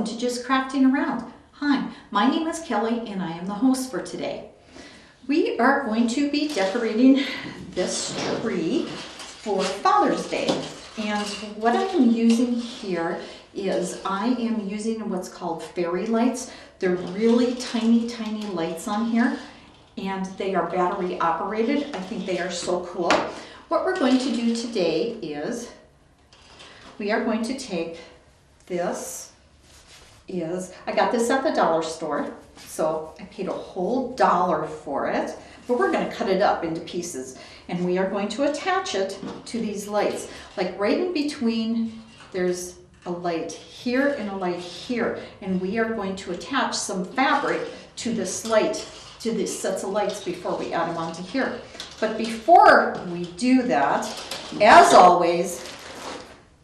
welcome to Just Crafting Around. Hi, my name is Kelly and I am the host for today. We are going to be decorating this tree for Father's Day. And what I'm using here is I am using what's called fairy lights. They're really tiny, tiny lights on here and they are battery operated. I think they are so cool. What we're going to do today is we are going to take this I got this at the dollar store, so I paid a whole $1 for it, but we're going to cut it up into pieces and we are going to attach it to these lights. Like right in between, there's a light here and a light here, and we are going to attach some fabric to this light, to these sets of lights before we add them onto here. But before we do that, as always,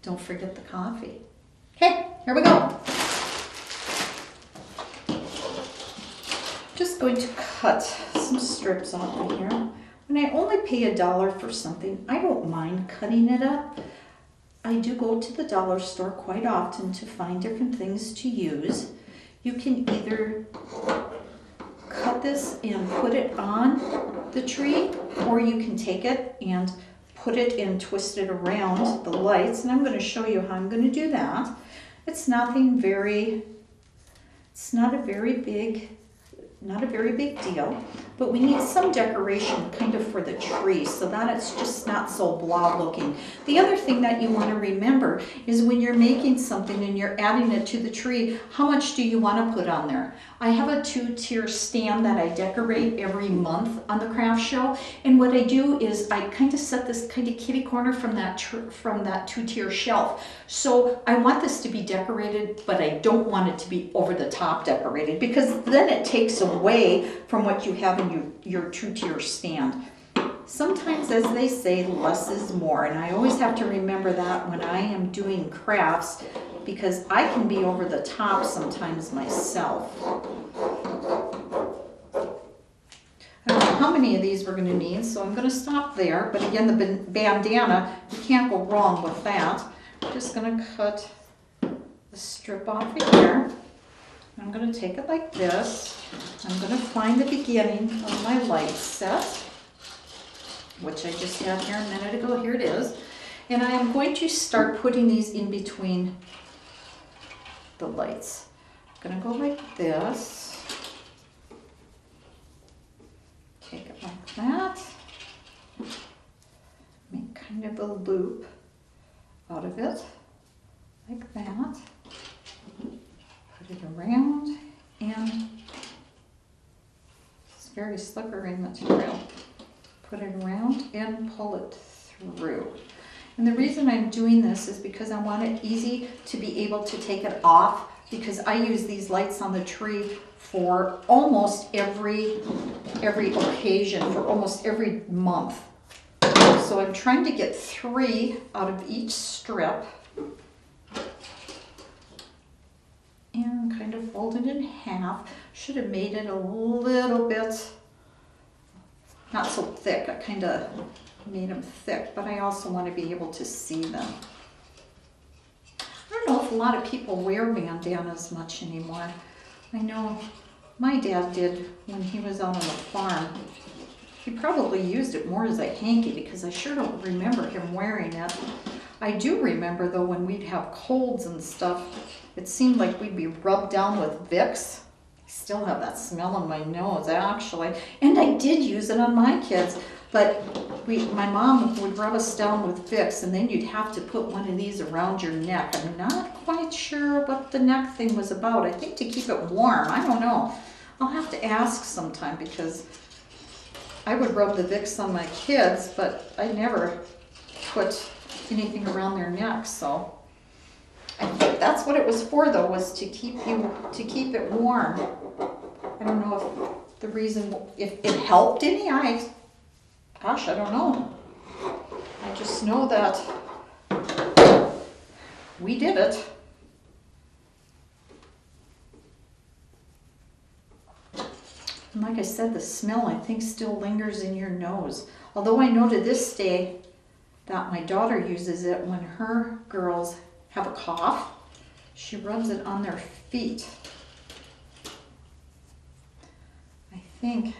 don't forget the coffee. Okay, here we go. Just going to cut some strips off of here. When I only pay $1 for something, I don't mind cutting it up. I do go to the dollar store quite often to find different things to use. You can either cut this and put it on the tree, or you can take it and put it and twist it around the lights, and I'm going to show you how I'm going to do that. It's not a very big deal, but we need some decoration kind of for the tree so that it's just not so blah looking. The other thing that you want to remember is when you're making something and you're adding it to the tree, how much do you want to put on there? I have a 2-tier stand that I decorate every month on the craft show, and what I do is I kind of set this kind of kitty corner from that 2-tier shelf. So I want this to be decorated, but I don't want it to be over the top decorated, because then it takes away from what you have in your 2-tier stand. Sometimes, as they say, less is more, and I always have to remember that when I am doing crafts, because I can be over the top sometimes myself. I don't know how many of these we're going to need, so I'm going to stop there. But again, the bandana, you can't go wrong with that. I'm just going to cut the strip off of here. I'm going to take it like this. I'm going to find the beginning of my light set, which I just had here a minute ago. Here it is. And I am going to start putting these in between the lights. I'm going to go like this. Take it like that. Make kind of a loop out of it, like that. Put it around, and it's very slippery material. Put it around and pull it through. And the reason I'm doing this is because I want it easy to be able to take it off, because I use these lights on the tree for almost every occasion, for almost every month. So I'm trying to get 3 out of each strip and kind of fold it in half. Should have made it a little bit not so thick. I kind of made them thick, but I also want to be able to see them. I don't know if a lot of people wear bandanas much anymore. I know my dad did when he was out on the farm. He probably used it more as a hanky, because I sure don't remember him wearing it. I do remember though when we'd have colds and stuff, it seemed like we'd be rubbed down with Vicks. I still have that smell in my nose actually, and I did use it on my kids. But my mom would rub us down with Vicks, and then you'd have to put one of these around your neck. I'm not quite sure what the neck thing was about. I think to keep it warm. I don't know. I'll have to ask sometime, because I would rub the Vicks on my kids, but I never put anything around their necks. So I think that's what it was for, though, was to keep it warm. I don't know if the reason, if it helped any. Gosh, I don't know. I just know that we did it. And like I said, the smell, I think, still lingers in your nose. Although I know to this day that my daughter uses it when her girls have a cough. she rubs it on their feet. I think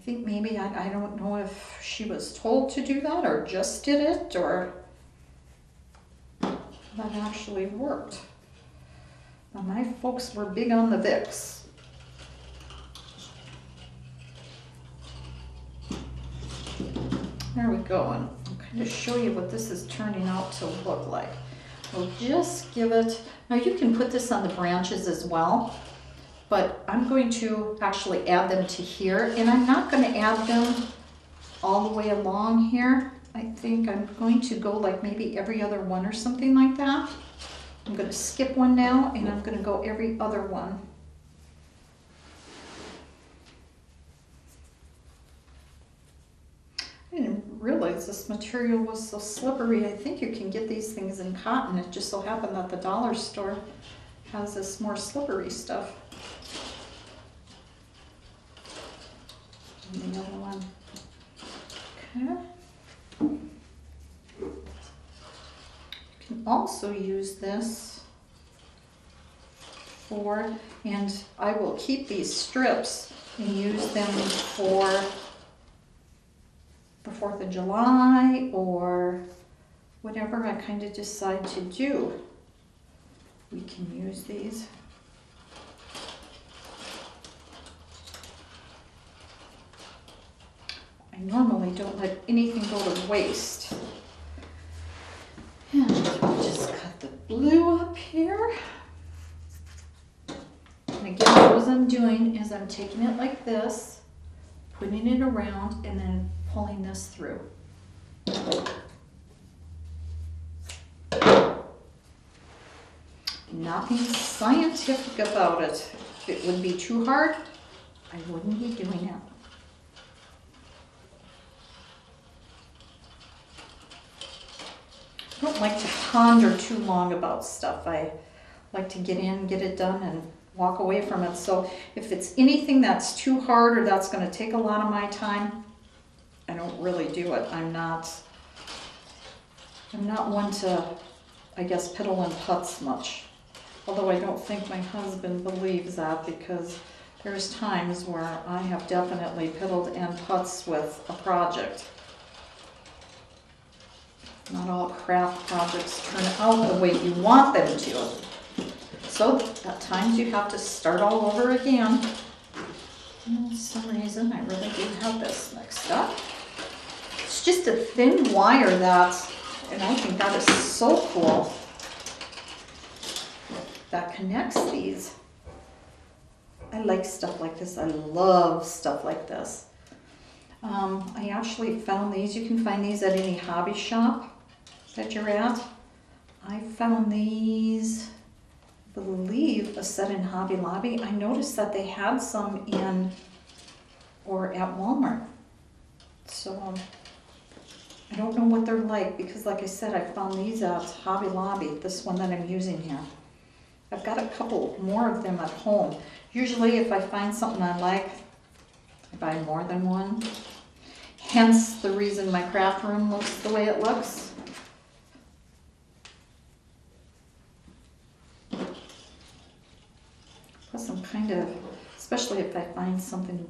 maybe, I don't know if she was told to do that or just did it, or that actually worked. Now, my folks were big on the Vicks. There we go, and I'll kind of show you what this is turning out to look like. We'll just give it, now you can put this on the branches as well, but I'm going to actually add them to here, and I'm not going to add them all the way along here. I think I'm going to go like maybe every other one or something like that. I'm going to skip one now, and I'm going to go every other one. I didn't realize this material was so slippery. I think you can get these things in cotton. It just so happened that the dollar store has this more slippery stuff. And the other one. Okay. You can also use this for, and I will keep these strips and use them for the 4th of July or whatever I kind of decide to do. We can use these. I normally don't let anything go to waste. And I'll just cut the blue up here. And again, what I'm doing is I'm taking it like this, putting it around, and then pulling this through. Nothing scientific about it. If it would be too hard, I wouldn't be doing it. I don't like to ponder too long about stuff. I like to get in, get it done, and walk away from it. So if it's anything that's too hard or that's going to take a lot of my time, I don't really do it. I'm not one to, I guess, piddle and putz much. Although I don't think my husband believes that, because there's times where I have definitely piddled and putz with a project. Not all craft projects turn out the way you want them to. So at times you have to start all over again. And for some reason I really do have this mixed up. It's just a thin wire and I think that is so cool, that connects these. I like stuff like this. I love stuff like this. I actually found these. You can find these at any hobby shop that you're at. I found these, I believe, a set in Hobby Lobby. I noticed that they had some in or at Walmart. So I don't know what they're like, because like I said, I found these at Hobby Lobby, this one that I'm using here. I've got a couple more of them at home. Usually if I find something I like, I buy more than one. Hence the reason my craft room looks the way it looks. Plus I'm kind of, especially if I find something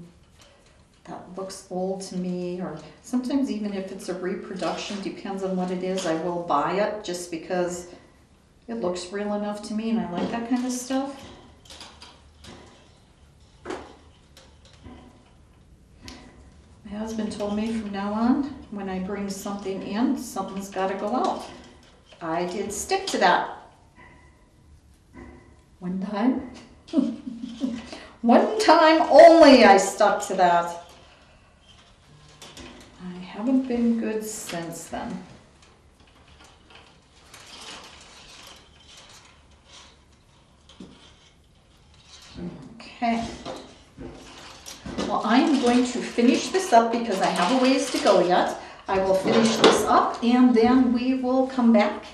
that looks old to me, or sometimes even if it's a reproduction, depends on what it is, I will buy it just because it looks real enough to me and I like that kind of stuff. My husband told me from now on, when I bring something in, something's got to go out. I did stick to that. One time. One time only I stuck to that. I haven't been good since then. Okay. Well, I am going to finish this up because I have a ways to go yet. I will finish this up and then we will come back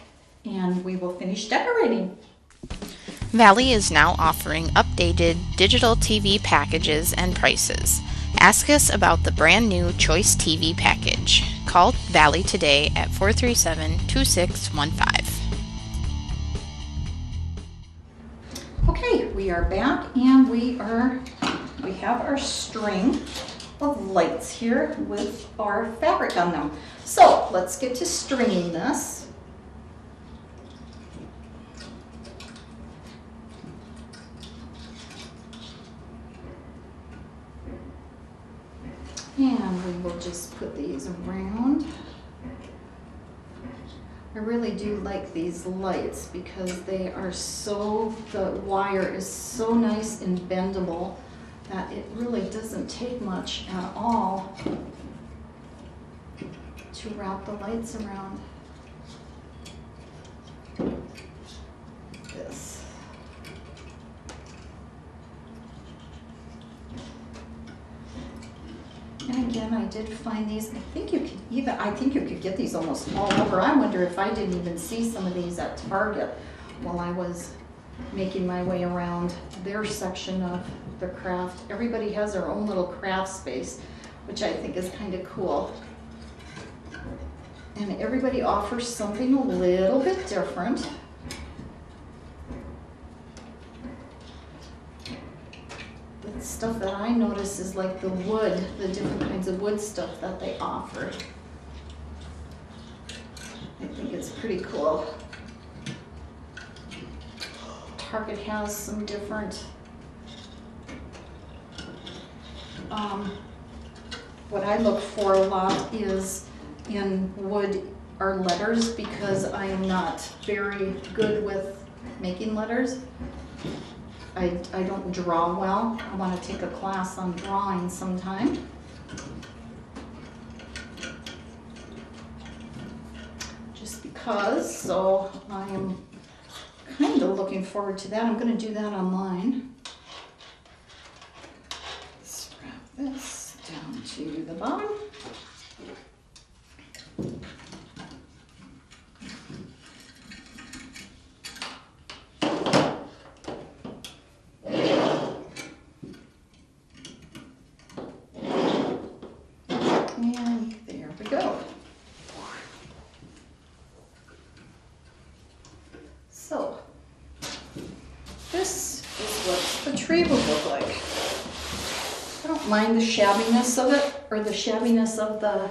and we will finish decorating. Valley is now offering updated digital TV packages and prices. Ask us about the brand new Choice TV package. Call Valley today at 437-2615. Okay, we are back and we have our string of lights here with our fabric on them. So let's get to stringing this. And we will just put these around. I really do like these lights because they are so, the wire is so nice and bendable that it really doesn't take much at all to wrap the lights around. This. And again, I did find these. I think you could get these almost all over. I wonder if I didn't even see some of these at Target while I was making my way around their section of the craft. Everybody has their own little craft space, which I think is kind of cool. And everybody offers something a little bit different. The stuff that I notice is like the wood, the different kinds of wood stuff that they offer. I think it's pretty cool. Target has some different, what I look for a lot is in wood are letters, because I am not very good with making letters. I don't draw well. I want to take a class on drawing sometime. Just because, so I am kind of looking forward to that. I'm going to do that online. Let's wrap this down to the bottom. And there we go. So, this is what the tree would look like. I don't mind the shabbiness of it, or the shabbiness of the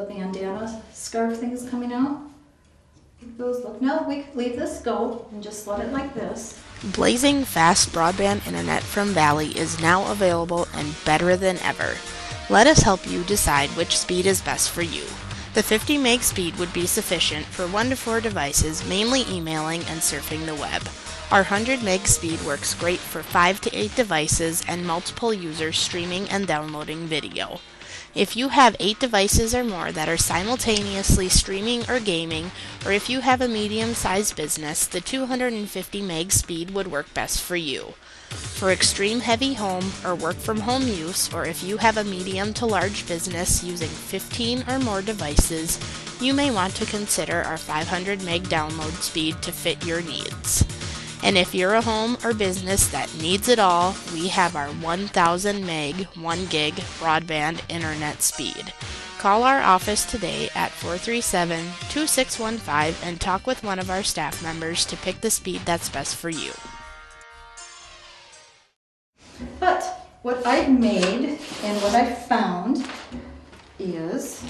bandana scarf things coming out. Those look, no, we could leave this go and just let it like this. Blazing fast broadband internet from Valley is now available and better than ever. Let us help you decide which speed is best for you. The 50 meg speed would be sufficient for 1 to 4 devices, mainly emailing and surfing the web. Our 100 meg speed works great for 5 to 8 devices and multiple users streaming and downloading video. If you have 8 devices or more that are simultaneously streaming or gaming, or if you have a medium-sized business, the 250 meg speed would work best for you. For extreme heavy home or work from home use, or if you have a medium to large business using 15 or more devices, you may want to consider our 500 meg download speed to fit your needs. And if you're a home or business that needs it all, we have our 1000 meg 1 gig broadband internet speed. Call our office today at 437-2615 and talk with one of our staff members to pick the speed that's best for you. But what I've made and what I found is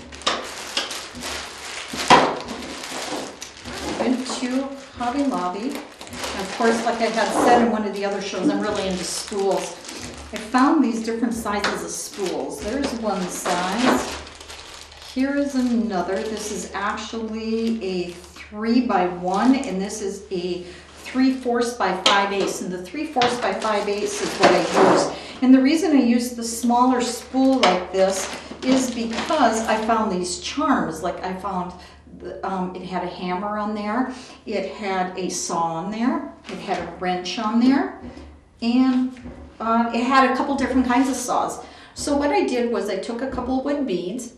I went to Hobby Lobby. And of course, like I had said in one of the other shows, I'm really into spools. I found these different sizes of spools. There's one size. Here is another. This is actually a 3x1, and this is a 3/4 by 5/8, and the 3/4 by 5/8 is what I use. And the reason I use the smaller spool like this is because I found these charms. Like I found it had a hammer on there, it had a saw on there, it had a wrench on there, and it had a couple different kinds of saws. So what I did was I took a couple of wood beads,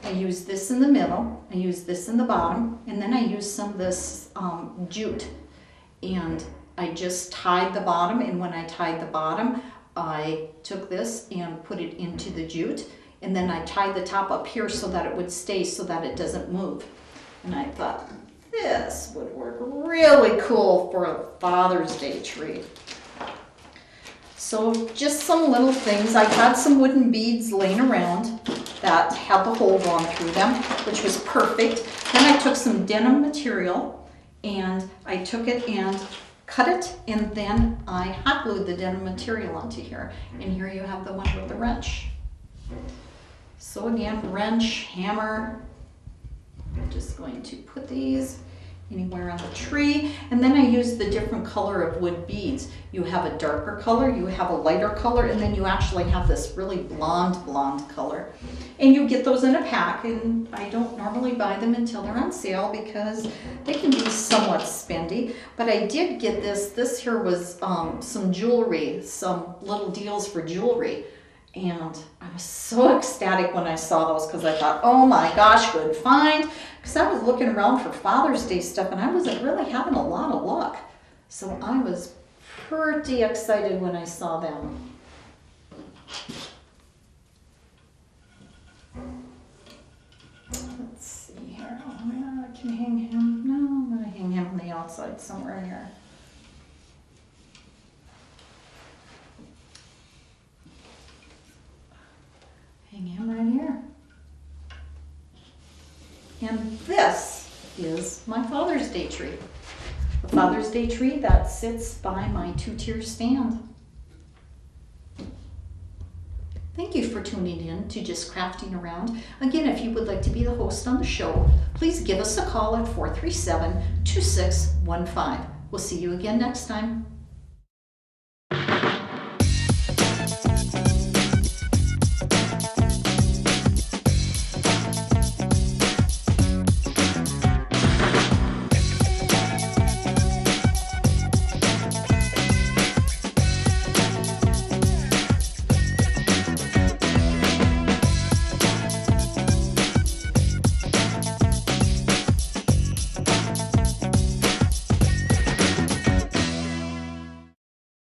I used this in the middle, I used this in the bottom, and then I used some of this jute. And I just tied the bottom, and when I tied the bottom, I took this and put it into the jute, and then I tied the top up here so that it would stay, so that it doesn't move. And I thought, this would work really cool for a Father's Day tree. So just some little things. I had some wooden beads laying around that had the hole gone through them, which was perfect. Then I took some denim material and I took it and cut it, and then I hot glued the denim material onto here. And here you have the one with the wrench. So again, wrench, hammer. I'm just going to put these anywhere on the tree. And then I use the different color of wood beads. You have a darker color, you have a lighter color, and then you actually have this really blonde color. And you get those in a pack, and I don't normally buy them until they're on sale because they can be somewhat spendy. But I did get this. This here was some jewelry, some little deals for jewelry. And I was so ecstatic when I saw those because I thought, oh my gosh, good find. Because I was looking around for Father's Day stuff and I wasn't really having a lot of luck. So I was pretty excited when I saw them. Let's see here. Oh, I can hang him. No, I'm going to hang him on the outside somewhere here. Hang him right here. And this is my Father's Day tree. The Father's Day tree that sits by my two-tier stand. Thank you for tuning in to Just Crafting Around. Again, if you would like to be the host on the show, please give us a call at 437-2615. We'll see you again next time.